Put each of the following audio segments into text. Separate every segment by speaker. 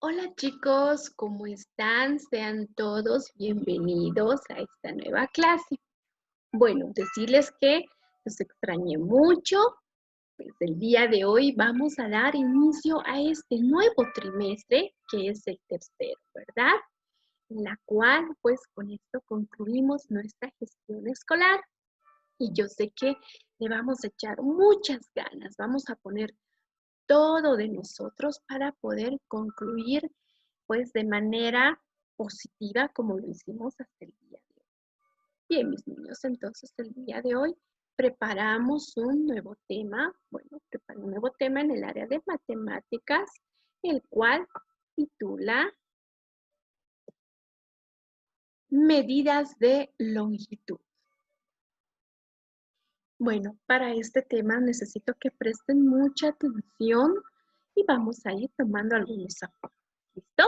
Speaker 1: Hola chicos, ¿cómo están? Sean todos bienvenidos a esta nueva clase. Bueno, decirles que los extrañé mucho, pues el día de hoy vamos a dar inicio a este nuevo trimestre que es el tercero, ¿verdad? En la cual pues con esto concluimos nuestra gestión escolar y yo sé que le vamos a echar muchas ganas, vamos a poner todo de nosotros para poder concluir pues de manera positiva como lo hicimos hasta el día de hoy. Bien, mis niños, entonces el día de hoy preparamos un nuevo tema, preparé un nuevo tema en el área de matemáticas, el cual titula Medidas de longitud. Bueno, para este tema necesito que presten mucha atención y vamos a ir tomando algunos apuntes. ¿Listo?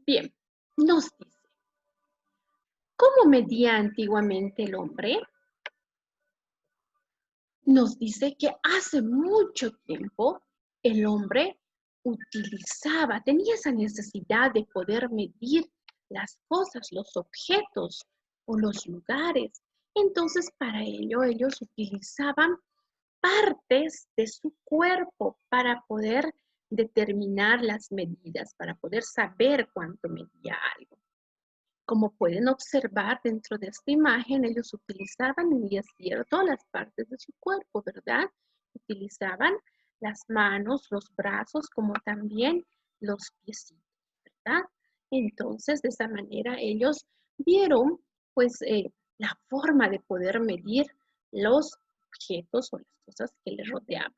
Speaker 1: Bien, nos dice, ¿cómo medía antiguamente el hombre? Nos dice que hace mucho tiempo el hombre tenía esa necesidad de poder medir las cosas, los objetos o los lugares. Entonces, para ello, ellos utilizaban partes de su cuerpo para poder determinar las medidas, para poder saber cuánto medía algo. Como pueden observar dentro de esta imagen, ellos utilizaban, y es cierto, las partes de su cuerpo, ¿verdad? Utilizaban las manos, los brazos, como también los piecitos, ¿verdad? Entonces, de esa manera ellos vieron, pues, la forma de poder medir los objetos o las cosas que les rodeaban.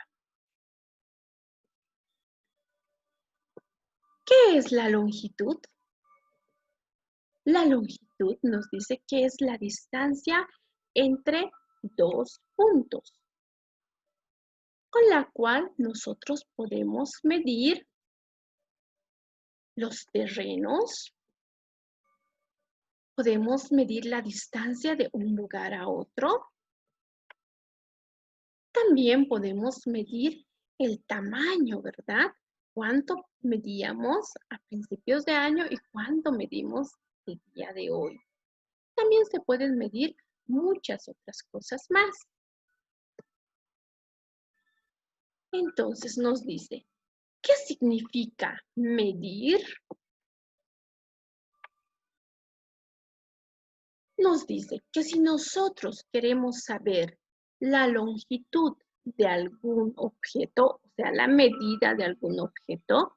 Speaker 1: ¿Qué es la longitud? La longitud nos dice que es la distancia entre dos puntos, con la cual nosotros podemos medir los terrenos, podemos medir la distancia de un lugar a otro, también podemos medir el tamaño, ¿verdad? ¿Cuánto medíamos a principios de año y cuánto medimos el día de hoy? También se pueden medir muchas otras cosas más. Entonces nos dice, ¿qué significa medir? Nos dice que si nosotros queremos saber la longitud de algún objeto, o sea, la medida de algún objeto,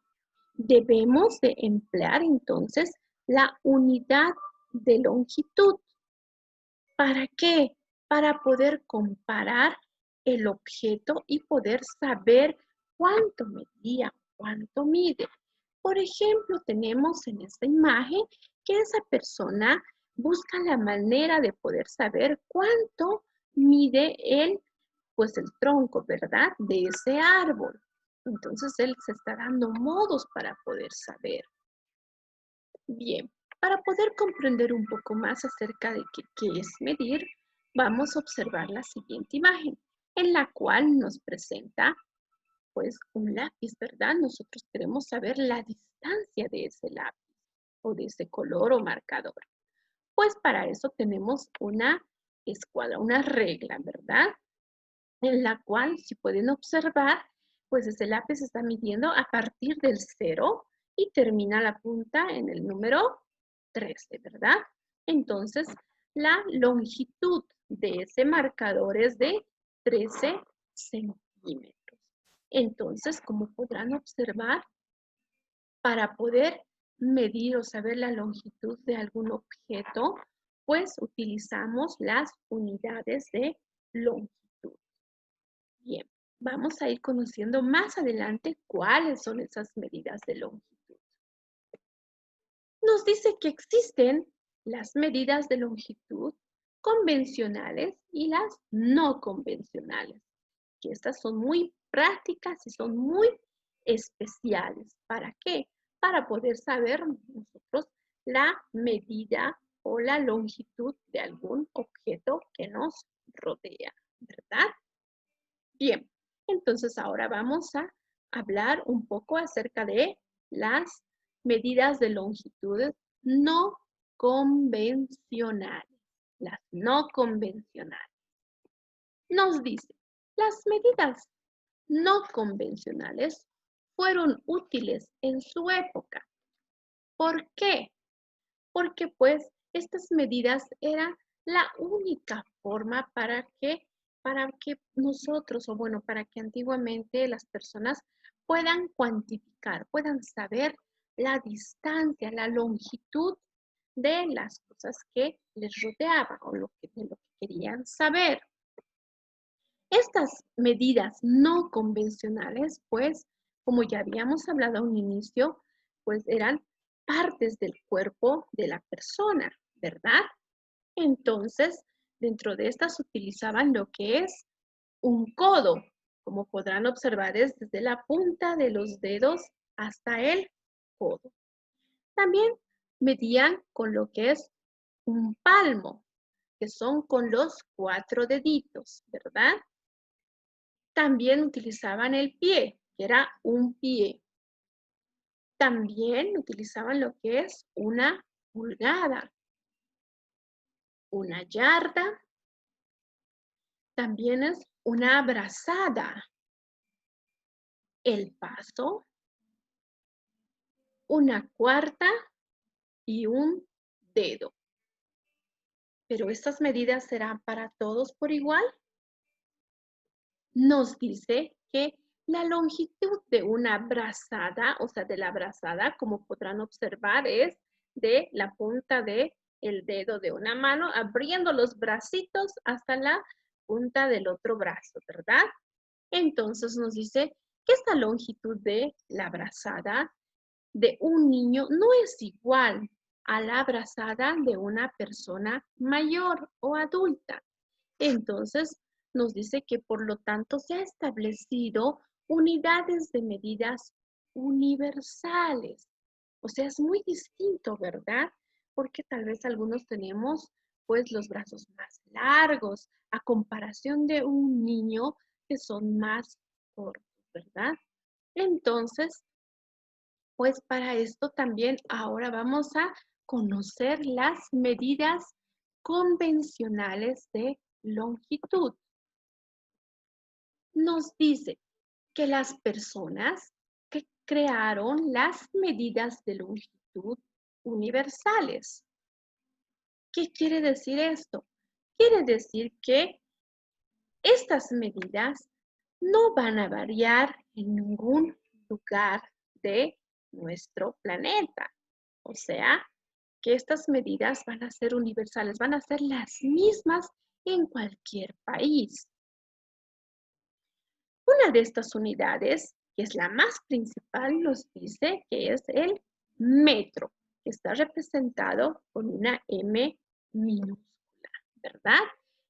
Speaker 1: debemos de emplear entonces la unidad de longitud. ¿Para qué? Para poder comparar el objeto y poder saber cuánto medía, cuánto mide. Por ejemplo, tenemos en esta imagen que esa persona busca la manera de poder saber cuánto mide pues el tronco, ¿verdad? De ese árbol. Entonces, él se está dando modos para poder saber. Bien, para poder comprender un poco más acerca de qué es medir, vamos a observar la siguiente imagen, en la cual nos presenta pues un lápiz, ¿verdad? Nosotros queremos saber la distancia de ese lápiz o de ese color o marcador. Pues para eso tenemos una escuadra, una regla, ¿verdad? En la cual, si pueden observar, pues ese lápiz está midiendo a partir del 0 y termina la punta en el número 13, ¿verdad? Entonces, la longitud de ese marcador es de 13 centímetros. Entonces, como podrán observar, para poder medir o saber la longitud de algún objeto, pues utilizamos las unidades de longitud. Bien, vamos a ir conociendo más adelante cuáles son esas medidas de longitud. Nos dice que existen las medidas de longitud convencionales y las no convencionales, que estas son muy prácticas y son muy especiales. ¿Para qué? Para poder saber nosotros la medida o la longitud de algún objeto que nos rodea, ¿verdad? Bien, entonces ahora vamos a hablar un poco acerca de las medidas de longitudes no convencionales. Las no convencionales. Nos dice, las medidas no convencionales fueron útiles en su época. ¿Por qué? Porque pues estas medidas eran la única forma para que nosotros, o bueno, para que antiguamente las personas puedan cuantificar, puedan saber la distancia, la longitud de las cosas que les rodeaban o de lo que querían saber. Estas medidas no convencionales, pues, como ya habíamos hablado a un inicio, pues eran partes del cuerpo de la persona, ¿verdad? Entonces, dentro de estas utilizaban lo que es un codo. Como podrán observar, es desde la punta de los dedos hasta el codo. También medían con lo que es un palmo, que son con los 4 deditos, ¿verdad? También utilizaban el pie, que era un pie. También utilizaban lo que es una pulgada, una yarda, también es una brazada, el paso, una cuarta y un dedo. Pero estas medidas serán para todos por igual. Nos dice que la longitud de una brazada, o sea, de la brazada, como podrán observar, es de la punta del dedo de una mano, abriendo los bracitos hasta la punta del otro brazo, ¿verdad? Entonces nos dice que esta longitud de la brazada de un niño no es igual a la brazada de una persona mayor o adulta. Entonces, nos dice que por lo tanto se ha establecido unidades de medidas universales. O sea, es muy distinto, ¿verdad? Porque tal vez algunos tenemos pues los brazos más largos a comparación de un niño que son más cortos, ¿verdad? Entonces, pues para esto también ahora vamos a conocer las medidas convencionales de longitud. Nos dice que las personas que crearon las medidas de longitud universales. ¿Qué quiere decir esto? Quiere decir que estas medidas no van a variar en ningún lugar de nuestro planeta. O sea, que estas medidas van a ser universales, van a ser las mismas en cualquier país. Una de estas unidades, que es la más principal, nos dice que es el metro, que está representado con una M minúscula, ¿verdad?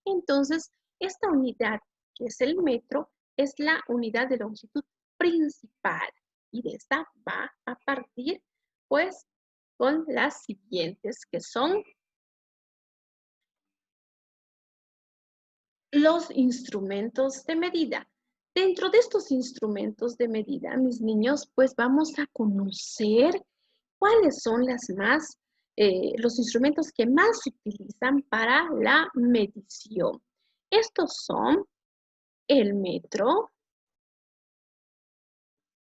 Speaker 1: Entonces, esta unidad, que es el metro, es la unidad de longitud principal y de esta va a partir, pues, con las siguientes, que son los instrumentos de medida. Dentro de estos instrumentos de medida, mis niños, pues vamos a conocer cuáles son los instrumentos que más se utilizan para la medición. Estos son el metro,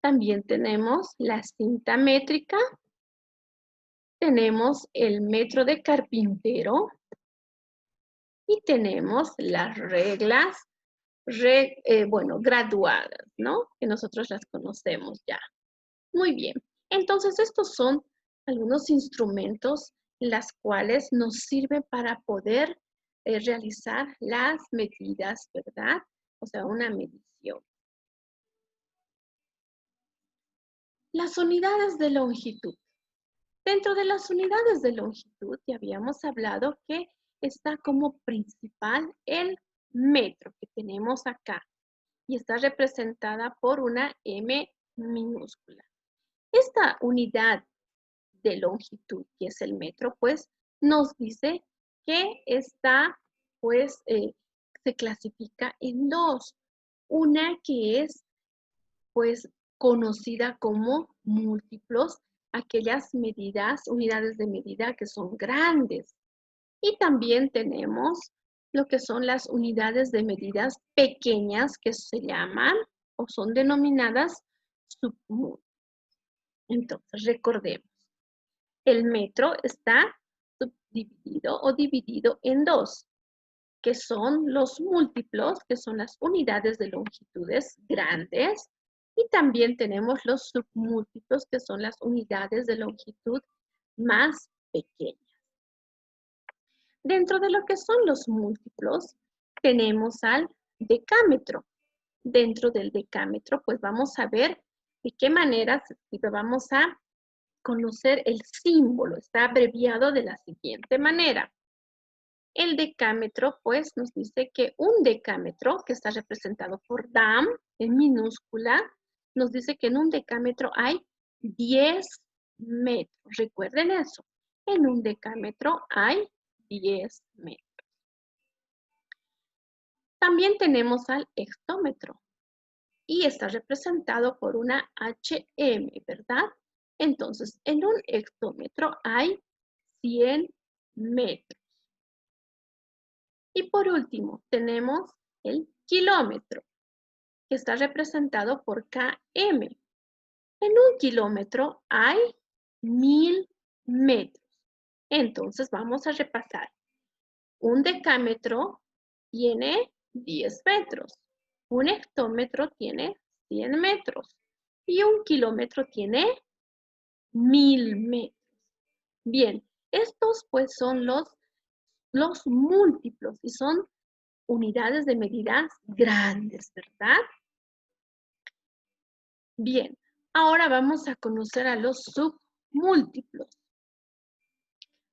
Speaker 1: también tenemos la cinta métrica, tenemos el metro de carpintero y tenemos las reglas graduadas, ¿no? Que nosotros las conocemos ya. Muy bien. Entonces, estos son algunos instrumentos las cuales nos sirven para poder realizar las medidas, ¿verdad? O sea, una medición. Las unidades de longitud. Dentro de las unidades de longitud, ya habíamos hablado que está como principal el metro que tenemos acá y está representada por una M minúscula. Esta unidad de longitud, que es el metro, pues nos dice que está, pues, se clasifica en dos. Una que es, pues, conocida como múltiplos, aquellas medidas, unidades de medida que son grandes. Y también tenemos lo que son las unidades de medidas pequeñas que se llaman o son denominadas submúltiplos. Entonces, recordemos, el metro está subdividido o dividido en dos, que son los múltiplos, que son las unidades de longitudes grandes, y también tenemos los submúltiplos, que son las unidades de longitud más pequeñas. Dentro de lo que son los múltiplos, tenemos al decámetro. Dentro del decámetro, pues vamos a ver de qué manera vamos a conocer el símbolo. Está abreviado de la siguiente manera. El decámetro, pues, nos dice que un decámetro, que está representado por DAM, en minúscula, nos dice que en un decámetro hay 10 metros. Recuerden eso. En un decámetro hay 10 metros. También tenemos al hectómetro y está representado por una HM, ¿verdad? Entonces, en un hectómetro hay 100 metros. Y por último, tenemos el kilómetro, que está representado por KM. En un kilómetro hay 1000 metros. Entonces, vamos a repasar. Un decámetro tiene 10 metros. Un hectómetro tiene 100 metros. Y un kilómetro tiene 1000 metros. Bien, estos pues son los múltiplos y son unidades de medidas grandes, ¿verdad? Bien, ahora vamos a conocer a los submúltiplos.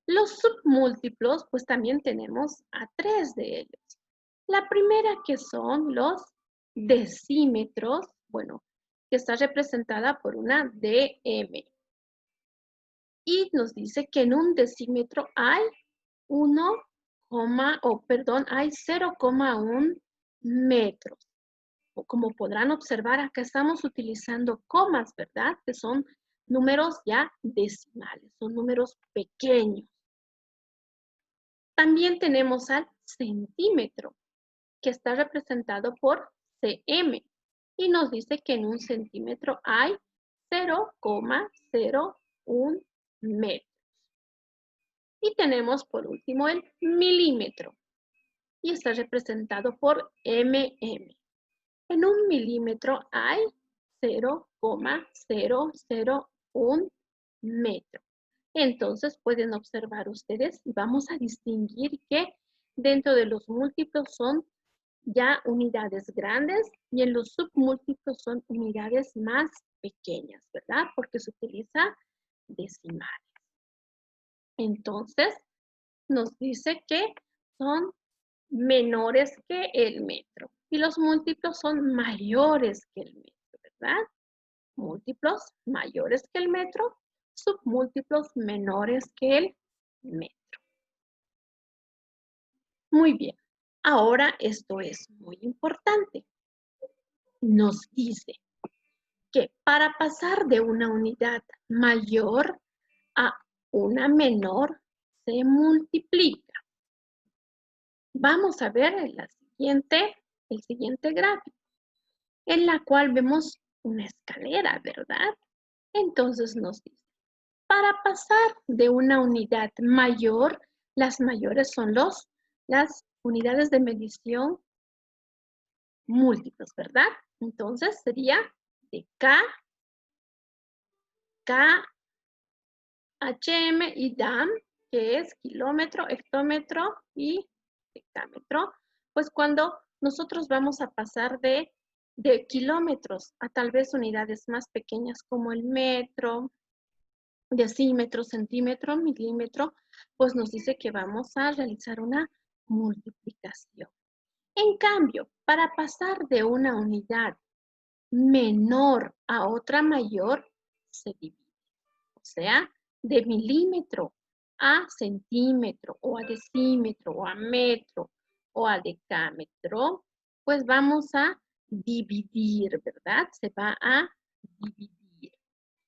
Speaker 1: Los submúltiplos, pues también tenemos a 3 de ellos. La primera que son los decímetros, bueno, que está representada por una DM. Y nos dice que en un decímetro hay 0,1 metros. Como podrán observar, acá estamos utilizando comas, ¿verdad? Que son números ya decimales, son números pequeños. También tenemos al centímetro, que está representado por cm. Y nos dice que en un centímetro hay 0,01 metros. Y tenemos por último el milímetro. Y está representado por mm. En un milímetro hay 0,001 metro. Entonces pueden observar ustedes y vamos a distinguir que dentro de los múltiplos son ya unidades grandes y en los submúltiplos son unidades más pequeñas, ¿verdad? Porque se utiliza decimales. Entonces nos dice que son menores que el metro. Y los múltiplos son mayores que el metro, ¿verdad? Múltiplos mayores que el metro, submúltiplos menores que el metro. Muy bien. Ahora esto es muy importante. Nos dice que para pasar de una unidad mayor a una menor se multiplica. Vamos a ver el siguiente gráfico, en la cual vemos una escalera, ¿verdad? Entonces nos dice, para pasar de una unidad mayor, las mayores son las unidades de medición múltiplos, ¿verdad? Entonces sería de HM y DAM, que es kilómetro, hectómetro y decámetro, pues cuando nosotros vamos a pasar de kilómetros a tal vez unidades más pequeñas como el metro, decímetro, centímetro, milímetro, pues nos dice que vamos a realizar una multiplicación. En cambio, para pasar de una unidad menor a otra mayor, se divide. O sea, de milímetro a centímetro, o a decímetro, o a metro, o a decámetro, pues vamos a dividir, ¿verdad? Se va a dividir.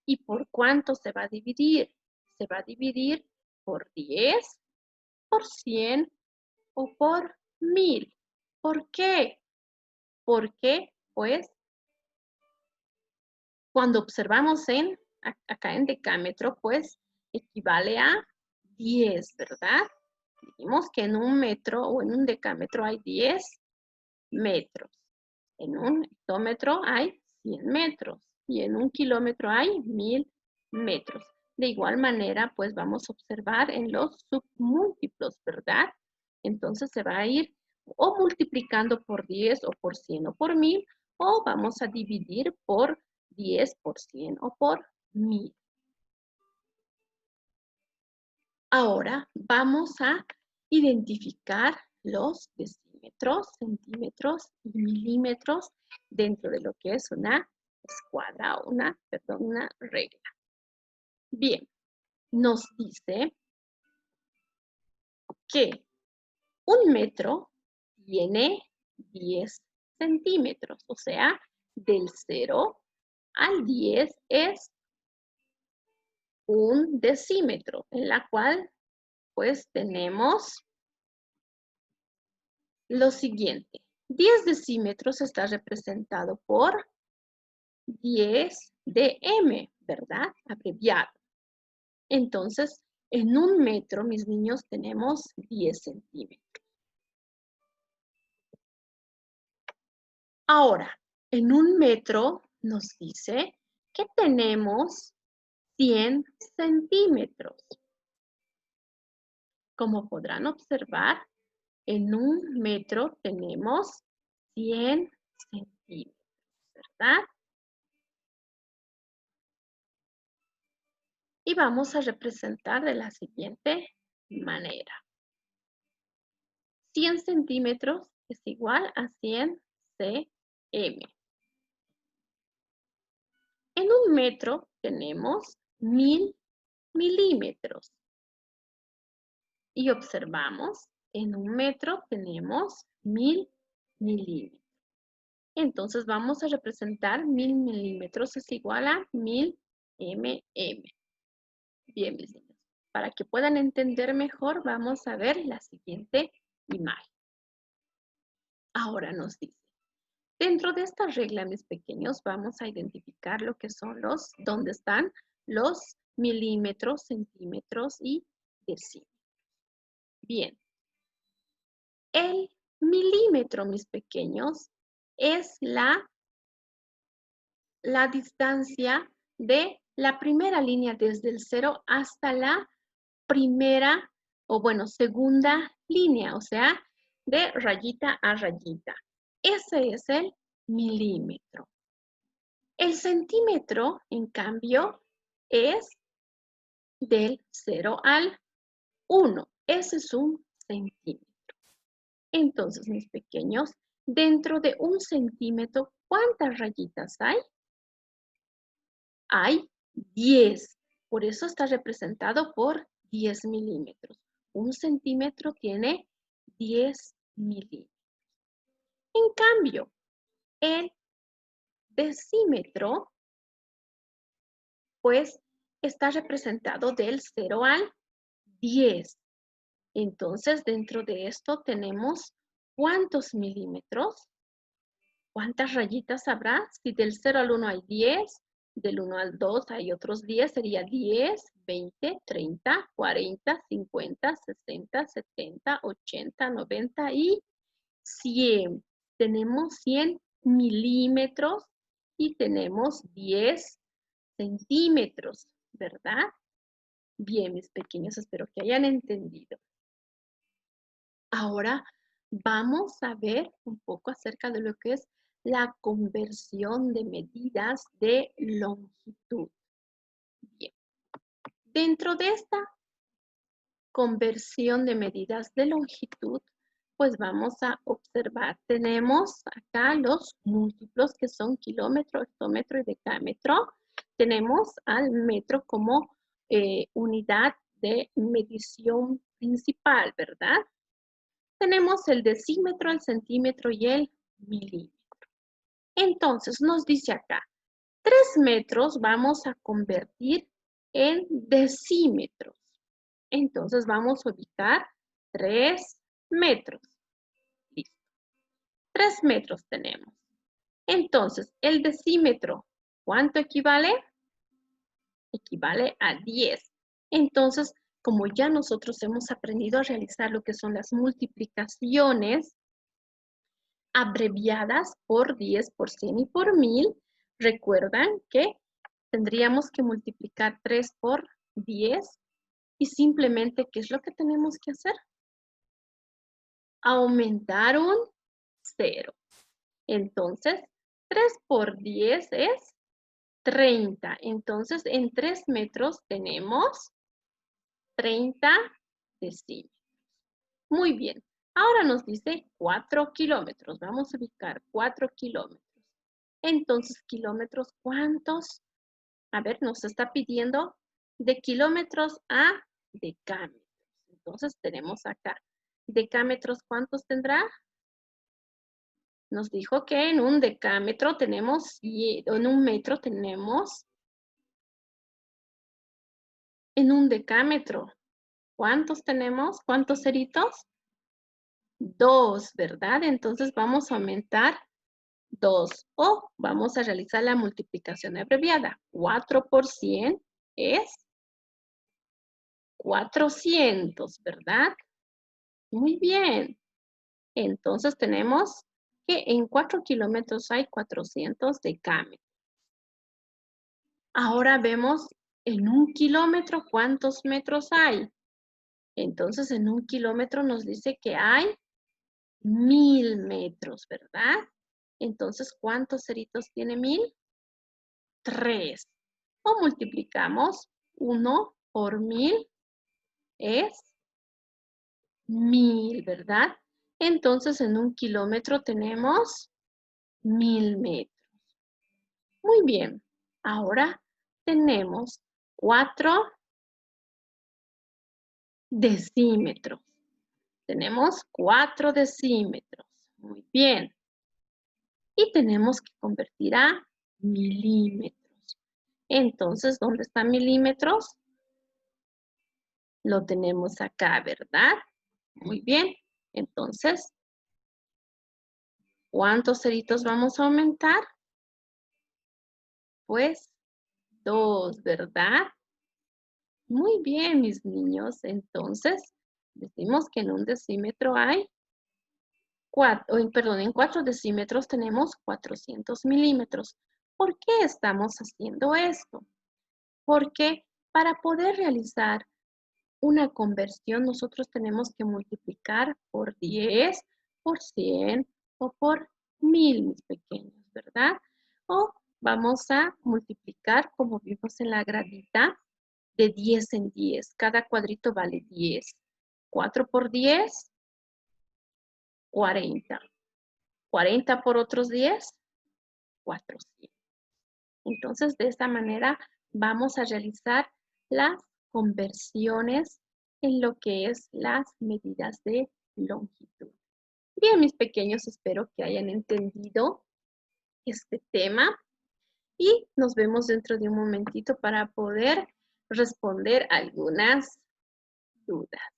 Speaker 1: ¿Y por cuánto se va a dividir? Se va a dividir por 10, por 100 o por 1000. ¿Por qué? Porque, pues, cuando observamos acá en decámetro, pues, equivale a 10, ¿verdad? Dijimos que en un metro o en un decámetro hay 10 metros. En un hectómetro hay 100 metros. Y en un kilómetro hay 1000 metros. De igual manera, pues vamos a observar en los submúltiplos, ¿verdad? Entonces se va a ir o multiplicando por 10 o por 100 o por 1000, o vamos a dividir por 10, por 100 o por 1000. Ahora vamos a identificar los decímetros, centímetros y milímetros dentro de lo que es una escuadra o una regla. Bien, nos dice que un metro tiene 10 centímetros, o sea, del 0 al 10 es un decímetro, en la cual pues tenemos lo siguiente. 10 decímetros está representado por 10 de m, ¿verdad? Abreviado. Entonces, en un metro, mis niños, tenemos 10 centímetros. Ahora, en un metro nos dice que tenemos 100 centímetros. Como podrán observar, en un metro tenemos 100 centímetros, ¿verdad? Y vamos a representar de la siguiente manera. 100 centímetros es igual a 100 cm. En un metro tenemos 1000 milímetros. Y observamos, en un metro tenemos 1000 milímetros. Entonces vamos a representar 1000 milímetros es igual a 1000 mm. Bien, mis niños. Para que puedan entender mejor, vamos a ver la siguiente imagen. Ahora nos dice, dentro de esta regla, mis pequeños, vamos a identificar lo que son dónde están los milímetros, centímetros y decímetros. Bien, el milímetro, mis pequeños, es la distancia de la primera línea desde el 0 hasta la primera, o bueno, segunda línea, o sea, de rayita a rayita. Ese es el milímetro. El centímetro, en cambio, es del 0 al 1. Ese es un centímetro. Entonces, mis pequeños, dentro de un centímetro, ¿cuántas rayitas hay? Hay 10. Por eso está representado por 10 milímetros. Un centímetro tiene 10 milímetros. En cambio, el decímetro, pues, está representado del 0 al 10. Entonces, dentro de esto tenemos ¿cuántos milímetros? ¿Cuántas rayitas habrá? Si del 0 al 1 hay 10, del 1 al 2 hay otros 10, sería 10, 20, 30, 40, 50, 60, 70, 80, 90 y 100. Tenemos 100 milímetros y tenemos 10 centímetros, ¿verdad? Bien, mis pequeños, espero que hayan entendido. Ahora vamos a ver un poco acerca de lo que es la conversión de medidas de longitud. Bien, dentro de esta conversión de medidas de longitud, pues vamos a observar, tenemos acá los múltiplos que son kilómetro, hectómetro y decámetro. Tenemos al metro como unidad de medición principal, ¿verdad? Tenemos el decímetro, el centímetro y el milímetro. Entonces, nos dice acá, 3 metros vamos a convertir en decímetros. Entonces vamos a ubicar 3 metros. Listo. 3 metros tenemos. Entonces, el decímetro, ¿cuánto equivale? Equivale a 10. Entonces, como ya nosotros hemos aprendido a realizar lo que son las multiplicaciones abreviadas por 10, por 100 y por 1000, recuerdan que tendríamos que multiplicar 3 por 10 y simplemente, ¿qué es lo que tenemos que hacer? Aumentar un 0. Entonces, 3 por 10 es 30. Entonces, en 3 metros tenemos 30 decímetros. Muy bien. Ahora nos dice 4 kilómetros. Vamos a ubicar 4 kilómetros. Entonces, kilómetros, ¿cuántos? A ver, nos está pidiendo de kilómetros a decámetros. Entonces, tenemos acá. Decámetros, ¿cuántos tendrá? Nos dijo que en un decámetro tenemos, en un metro tenemos, en un decámetro, ¿cuántos tenemos? ¿Cuántos ceritos? 2, ¿verdad? Entonces vamos a aumentar 2 o vamos a realizar la multiplicación abreviada. 4 por 100 es 400, ¿verdad? Muy bien. Entonces tenemos que en 4 kilómetros hay 400 decámetros. Ahora vemos en un kilómetro cuántos metros hay. Entonces en un kilómetro nos dice que hay 1000 metros, ¿verdad? Entonces, ¿cuántos ceritos tiene 1000? 3. O multiplicamos 1 por 1000 es 1000, ¿verdad? Entonces, en un kilómetro tenemos 1000 metros. Muy bien. Ahora tenemos 4 decímetros. Tenemos 4 decímetros. Muy bien. Y tenemos que convertir a milímetros. Entonces, ¿dónde están milímetros? Lo tenemos acá, ¿verdad? Muy bien. Entonces, ¿cuántos ceritos vamos a aumentar? Pues 2, ¿verdad? Muy bien, mis niños. Entonces, decimos que en un decímetro hay en 4 decímetros tenemos 400 milímetros. ¿Por qué estamos haciendo esto? Porque para poder realizar una conversión nosotros tenemos que multiplicar por 10, por 100 o por 1000, mis pequeños, ¿verdad? O vamos a multiplicar, como vimos en la gradita, de 10 en 10. Cada cuadrito vale 10. 4 por 10, 40. 40 por otros 10, 400. Entonces, de esta manera vamos a realizar las conversiones en lo que es las medidas de longitud. Bien, mis pequeños, espero que hayan entendido este tema y nos vemos dentro de un momentito para poder responder algunas dudas.